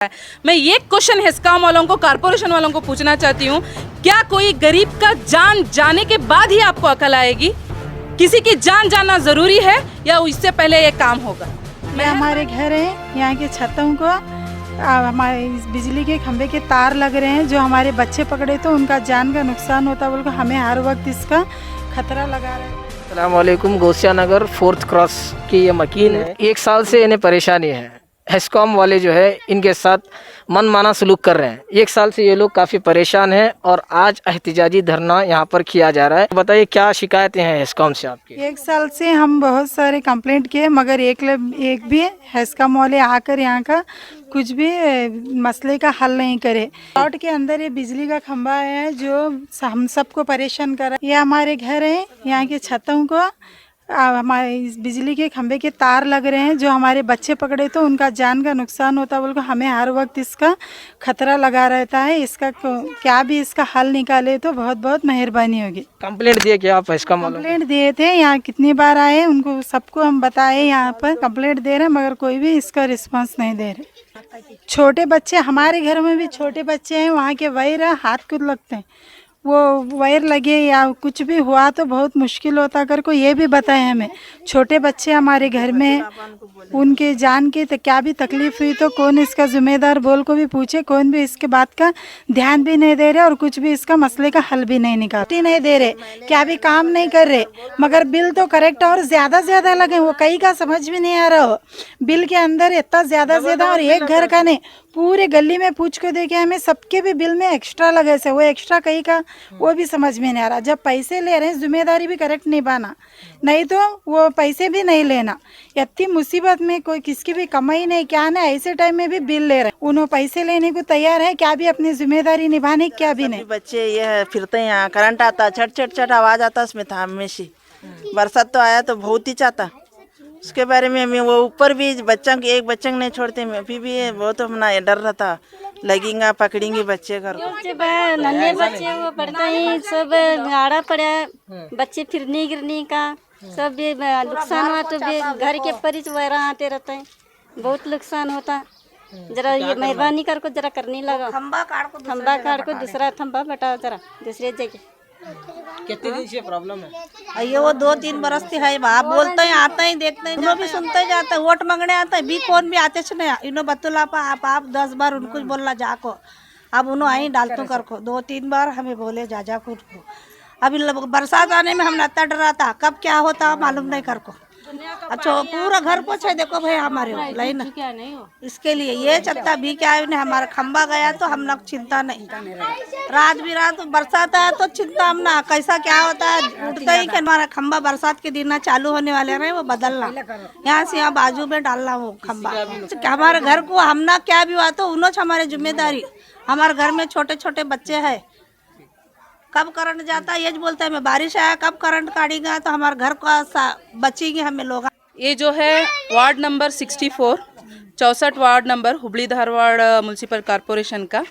मैं ये question HESCOM वालों को, कारपोरेशन वालों को पूछना चाहती हूँ, क्या कोई गरीब का जान जाने के बाद ही आपको अकल आएगी? किसी की जान जाना जरूरी है या इससे पहले ये काम होगा? मैं हमारे घर है, यहाँ के छतों को हमारे बिजली के खंभे के तार लग रहे हैं, जो हमारे बच्चे पकड़े तो उनका जान का नुकसान होता है, बोल हमें हर वक्त इसका खतरा लगा रहा है। अस्सलामुअलैकुम। गौसिया नगर 4th क्रॉस की ये मकीन है। 1 साल से इन्हें परेशानी है। हेस्कॉम वाले जो है इनके साथ मनमाना सलूक कर रहे हैं। 1 साल से ये लोग काफ़ी परेशान हैं और आज एहतिजाजी धरना यहाँ पर किया जा रहा है। बताइए क्या शिकायतें हैं हेस्कॉम से आपकी? 1 साल से हम बहुत सारे कंप्लेंट किए, मगर एक भी हेस्कॉम वाले आकर यहाँ का कुछ भी मसले का हल नहीं करे। प्लॉट के अंदर ये बिजली का खंभा है जो हम सबको परेशान कर रहा है। ये हमारे घर है, यहाँ के छतों को हमारे इस बिजली के खंभे के तार लग रहे हैं, जो हमारे बच्चे पकड़े तो उनका जान का नुकसान होता है, बोल हमें हर वक्त इसका खतरा लगा रहता है। इसका क्या भी इसका हल निकाले तो बहुत बहुत मेहरबानी होगी। कंप्लेंट दिए क्या आप हेस्कॉम वालों? कंप्लेंट दिए थे, यहाँ कितनी बार आए, उनको सबको हम बताए यहाँ पर कंप्लेंट दे रहे हैं, मगर कोई भी इसका रिस्पांस नहीं दे रहे। छोटे बच्चे, हमारे घर में भी छोटे बच्चे हैं, वहाँ के वायर हाथ को लगते हैं, वो वायर लगे या कुछ भी हुआ तो बहुत मुश्किल होता। अगर कोई ये भी बताए हमें, छोटे बच्चे हमारे घर में, उनके जान की तो क्या भी तकलीफ हुई तो कौन इसका जिम्मेदार बोल को भी पूछे, कौन भी इसके बात का ध्यान भी नहीं दे रहे और कुछ भी इसका मसले का हल भी नहीं निकालते नहीं दे रहे, क्या भी काम नहीं कर रहे। मगर बिल तो करेक्ट और ज़्यादा लगे, वो कई का समझ भी नहीं आ रहा हो। बिल के अंदर इतना ज़्यादा और एक घर का नहीं, पूरे गली में पूछ के देखे हमें, सबके भी बिल में एक्स्ट्रा लगे से, वो एक्स्ट्रा कहीं का वो भी समझ में नहीं आ रहा। जब पैसे ले रहे हैं जिम्मेदारी भी करेक्ट निभाना, नहीं तो वो पैसे भी नहीं लेना। इतनी मुसीबत में कोई किसकी भी कमाई नहीं, क्या नहीं, ऐसे टाइम में भी बिल ले रहे हैं। उन्होंने पैसे लेने को तैयार है, क्या भी अपनी जिम्मेदारी निभाने क्या भी नहीं। बच्चे ये फिरते हैं, यहाँ करंट आता, छट आवाज आता उसमें था हमेशा। बरसात तो आया तो बहुत ही चाहता, उसके बारे में मैं वो ऊपर भी बच्चा एक बच्चा नहीं छोड़ते, मैं अभी भी बहुत अपना डर रहता, लगेंगे पकड़ेंगे बच्चे घर को। नन्हे बच्चे वो पढ़ते ही सब आड़ा पड़ा, बच्चे फिरने गिरने का सब भी नुकसान हुआ, तो भी घर के परिच वगैरह आते रहते हैं, बहुत नुकसान होता। जरा ये मेहरबानी कर को जरा करने लगा, खंबा काट को दूसरा खंबा बटाओ जरा दूसरे जगह। कितने दिन से प्रॉब्लम है? ये वो 2-3 बरस से है, आप बोलते हैं, आते हैं, देखते हैं, उन्हों भी सुनते जाते हैं, वोट मांगने आता है भी, कौन भी आते नहीं, इन्हों बतुला आप 10 बार उनको बोलना जाको, अब उन्होंने आई डालतू कर को 2-3 बार हमें बोले जा को। अभी बरसात आने में हम नता डरा था, कब क्या होता मालूम नहीं कर को। अच्छा पूरा घर को है, देखो भाई हमारे लाइन इसके लिए ये चत्ता भी क्या है, हमारा खंबा गया तो हम लोग चिंता नहीं, रात बरसात आया तो चिंता हम ना कैसा क्या होता है, उठता ही कि हमारा खंबा बरसात के दिन चालू होने वाले रहे, वो बदलना यहाँ से यहाँ बाजू में डालना वो खंबा। हमारे घर को हम ना क्या भी हुआ तो उन्होंने हमारी जिम्मेदारी, हमारे घर में छोटे छोटे बच्चे हैं, कब करंट जाता है ये बोलता है, मैं बारिश आया कब करंट काटेगा तो हमारे घर का बचेंगे हमें लोग। ये जो है ward number 64, 64 ward number, Hubli Dharwad municipal corporation का,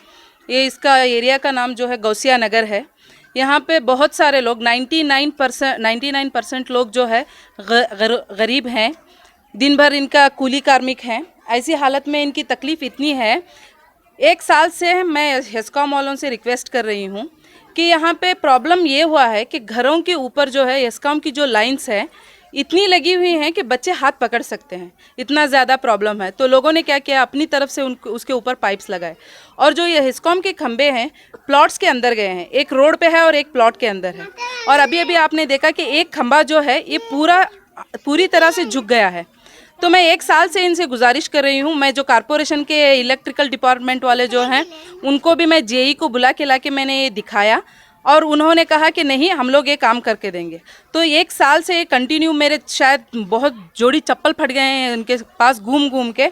ये इसका एरिया का नाम जो है गौसिया नगर है। यहाँ पे बहुत सारे लोग 99% लोग जो है गरीब हैं, दिन भर इनका कूली कार्मिक हैं। ऐसी हालत में इनकी तकलीफ़ इतनी है, 1 साल से मैं हेस्कॉम वालों से रिक्वेस्ट कर रही हूँ कि यहाँ पे प्रॉब्लम ये हुआ है कि घरों के ऊपर जो है हेस्कॉम की जो लाइंस है इतनी लगी हुई हैं कि बच्चे हाथ पकड़ सकते हैं, इतना ज़्यादा प्रॉब्लम है। तो लोगों ने क्या किया, अपनी तरफ से उसके ऊपर पाइप्स लगाए, और जो ये हेस्कॉम के खंबे हैं प्लॉट्स के अंदर गए हैं, एक रोड पे है और एक प्लॉट के अंदर है। और अभी आपने देखा कि एक खंबा जो है ये पूरी तरह से झुक गया है। तो मैं 1 साल से इनसे गुजारिश कर रही हूँ, मैं जो कारपोरेशन के इलेक्ट्रिकल डिपार्टमेंट वाले जो हैं उनको भी मैं जेई को बुला के ला के मैंने ये दिखाया, और उन्होंने कहा कि नहीं हम लोग ये काम करके देंगे। तो 1 साल से कंटिन्यू मेरे शायद बहुत जोड़ी चप्पल फट गए हैं उनके पास घूम के।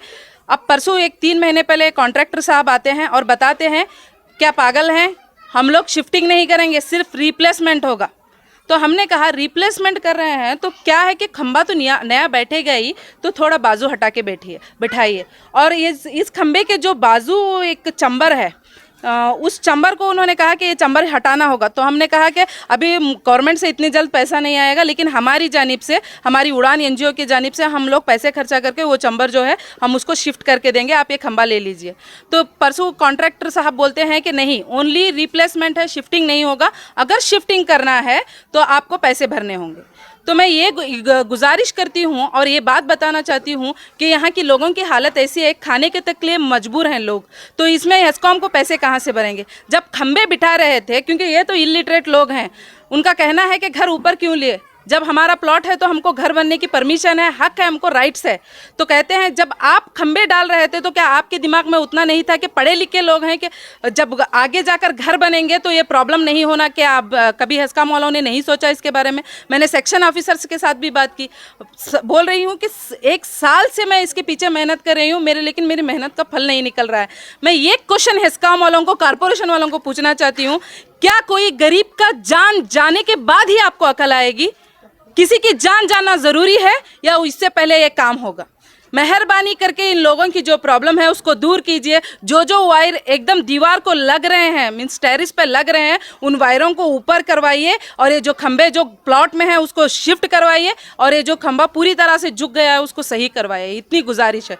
अब परसों 3 महीने पहले कॉन्ट्रैक्टर साहब आते हैं और बताते हैं क्या पागल हैं, हम लोग शिफ्टिंग नहीं करेंगे, सिर्फ रिप्लेसमेंट होगा। तो हमने कहा रिप्लेसमेंट कर रहे हैं तो क्या है कि खंबा तो नया बैठेगा ही, तो थोड़ा बाजू हटा के बैठाइए। और इस खंबे के जो बाजू एक चंबर है, उस चंबर को उन्होंने कहा कि ये चंबर हटाना होगा। तो हमने कहा कि अभी गवर्नमेंट से इतनी जल्द पैसा नहीं आएगा, लेकिन हमारी जानिब से, हमारी उड़ान एनजीओ की जानिब से हम लोग पैसे खर्चा करके वो चंबर जो है हम उसको शिफ्ट करके देंगे, आप ये खंबा ले लीजिए। तो परसों कॉन्ट्रैक्टर साहब बोलते हैं कि नहीं, ओनली रिप्लेसमेंट है, शिफ्टिंग नहीं होगा। अगर शिफ्टिंग करना है तो आपको पैसे भरने होंगे। तो मैं ये गुजारिश करती हूँ और ये बात बताना चाहती हूँ कि यहाँ की लोगों की हालत ऐसी है, खाने के तक लिए मजबूर हैं लोग। तो इसमें हेस्कॉम को पैसे कहाँ से भरेंगे? जब खंबे बिठा रहे थे, क्योंकि ये तो इलिटरेट लोग हैं, उनका कहना है कि घर ऊपर क्यों लिए, जब हमारा प्लॉट है तो हमको घर बनने की परमिशन है, हक है, हमको राइट्स है। तो कहते हैं जब आप खंबे डाल रहे थे तो क्या आपके दिमाग में उतना नहीं था कि पढ़े लिखे लोग हैं कि जब आगे जाकर घर बनेंगे तो ये प्रॉब्लम नहीं होना? क्या आप कभी हेस्कॉम वालों ने नहीं सोचा इसके बारे में? मैंने सेक्शन ऑफिसर्स के साथ भी बात की, बोल रही हूँ कि 1 साल से मैं इसके पीछे मेहनत कर रही हूँ, लेकिन मेरी मेहनत का फल नहीं निकल रहा है। मैं ये क्वेश्चन हेस्कॉम वालों को, कॉरपोरेशन वालों को पूछना चाहती हूँ, क्या कोई गरीब का जान जाने के बाद ही आपको अकल आएगी? किसी की जान जाना जरूरी है या इससे पहले ये काम होगा? मेहरबानी करके इन लोगों की जो प्रॉब्लम है उसको दूर कीजिए। जो वायर एकदम दीवार को लग रहे हैं, मीन्स टेरिस पे लग रहे हैं, उन वायरों को ऊपर करवाइए और ये जो खंबे जो प्लॉट में है उसको शिफ्ट करवाइए और ये जो खंबा पूरी तरह से झुक गया है उसको सही करवाइए। इतनी गुजारिश है।